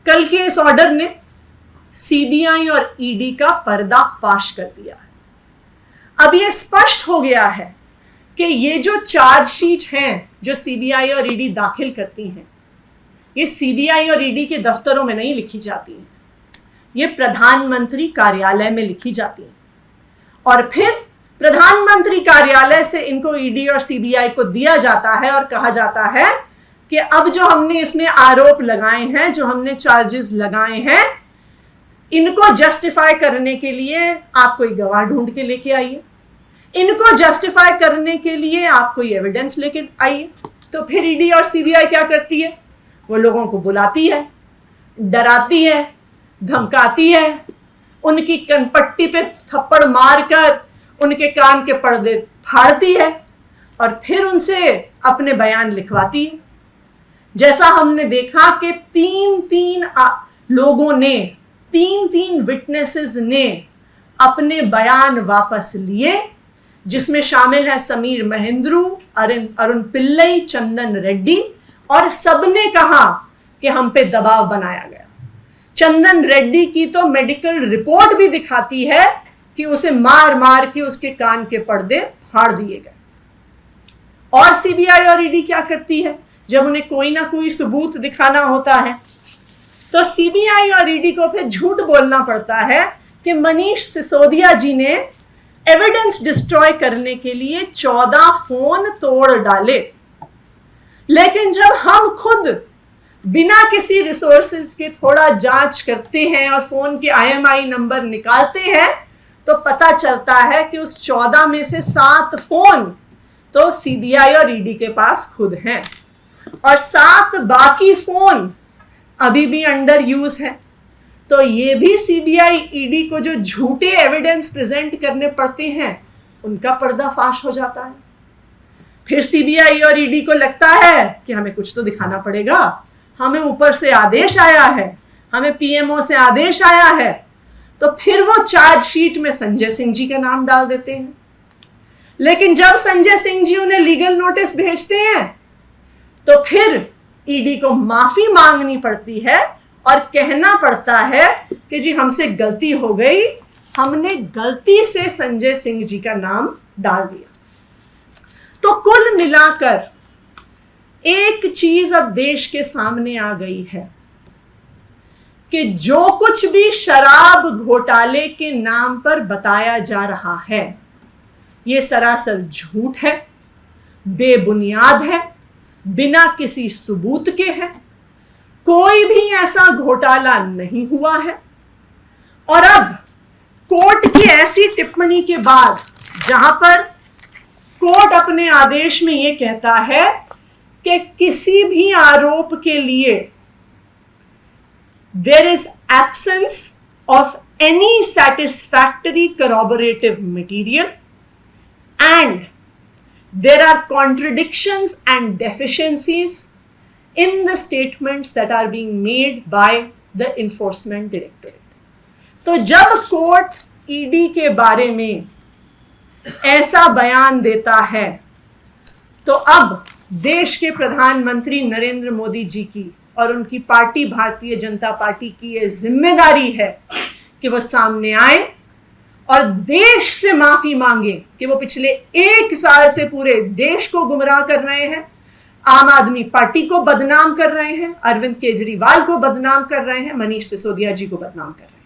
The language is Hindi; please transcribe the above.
कल के इस ऑर्डर ने सीबीआई और ईडी का पर्दाफाश कर दिया है। अब यह स्पष्ट हो गया है कि ये जो चार्जशीट हैं जो सीबीआई और ईडी दाखिल करती हैं, ये सीबीआई और ईडी के दफ्तरों में नहीं लिखी जाती हैं, ये प्रधानमंत्री कार्यालय में लिखी जाती हैं और फिर प्रधानमंत्री कार्यालय से इनको ईडी और सीबीआई को दिया जाता है और कहा जाता है कि अब जो हमने इसमें आरोप लगाए हैं, जो हमने चार्जेस लगाए हैं, इनको जस्टिफाई करने के लिए आप कोई गवाह ढूंढ के लेके आइए, इनको जस्टिफाई करने के लिए आप कोई एविडेंस लेके आइए। तो फिर ईडी और सीबीआई क्या करती है? वो लोगों को बुलाती है, डराती है, धमकाती है, उनकी कनपट्टी पे थप्पड़ मारकर उनके कान के पर्दे फाड़ती है और फिर उनसे अपने बयान लिखवाती है। जैसा हमने देखा कि तीन लोगों ने, तीन विटनेसेस ने अपने बयान वापस लिए, जिसमें शामिल है समीर महेंद्रू, अरुण पिल्लई, चंदन रेड्डी, और सबने कहा कि हम पे दबाव बनाया गया। चंदन रेड्डी की तो मेडिकल रिपोर्ट भी दिखाती है कि उसे मार मार के उसके कान के पर्दे फाड़ दिए गए। और सीबीआई और ईडी क्या करती है? जब उन्हें कोई ना कोई सबूत दिखाना होता है तो सीबीआई और ईडी को फिर झूठ बोलना पड़ता है कि मनीष सिसोदिया जी ने एविडेंस डिस्ट्रॉय करने के लिए 14 फोन तोड़ डाले। लेकिन जब हम खुद बिना किसी रिसोर्सेज के थोड़ा जांच करते हैं और फोन के IMEI नंबर निकालते हैं तो पता चलता है कि उस 14 में से 7 फोन तो सीबीआई और ईडी के पास खुद हैं और 7 बाकी फोन अभी भी अंडर यूज है। तो ये भी सीबीआई ईडी को जो झूठे एविडेंस प्रेजेंट करने पड़ते हैं उनका पर्दाफाश हो जाता है। फिर सीबीआई और ईडी को लगता है कि हमें कुछ तो दिखाना पड़ेगा, हमें ऊपर से आदेश आया है, हमें पीएमओ से आदेश आया है, तो फिर वो चार्जशीट में संजय सिंह जी का नाम डाल देते हैं। लेकिन जब संजय सिंह जी उन्हें लीगल नोटिस भेजते हैं तो फिर ईडी को माफी मांगनी पड़ती है और कहना पड़ता है कि जी हमसे गलती हो गई, हमने गलती से संजय सिंह जी का नाम डाल दिया। तो कुल मिलाकर एक चीज अब देश के सामने आ गई है कि जो कुछ भी शराब घोटाले के नाम पर बताया जा रहा है ये सरासर झूठ है, बेबुनियाद है, बिना किसी सबूत के है। कोई भी ऐसा घोटाला नहीं हुआ है। और अब कोर्ट की ऐसी टिप्पणी के बाद जहां पर कोर्ट अपने आदेश में यह कहता है कि किसी भी आरोप के लिए there is absence of any satisfactory corroborative material and there are contradictions and deficiencies in the statements that are being made by the enforcement directorate। तो जब कोर्ट ईडी के बारे में ऐसा बयान देता है तो अब देश के प्रधानमंत्री नरेंद्र मोदी जी की और उनकी पार्टी भारतीय जनता पार्टी की ये जिम्मेदारी है कि वो सामने आए और देश से माफी मांगे कि वो पिछले 1 साल से पूरे देश को गुमराह कर रहे हैं, आम आदमी पार्टी को बदनाम कर रहे हैं, अरविंद केजरीवाल को बदनाम कर रहे हैं, मनीष सिसोदिया जी को बदनाम कर रहे हैं।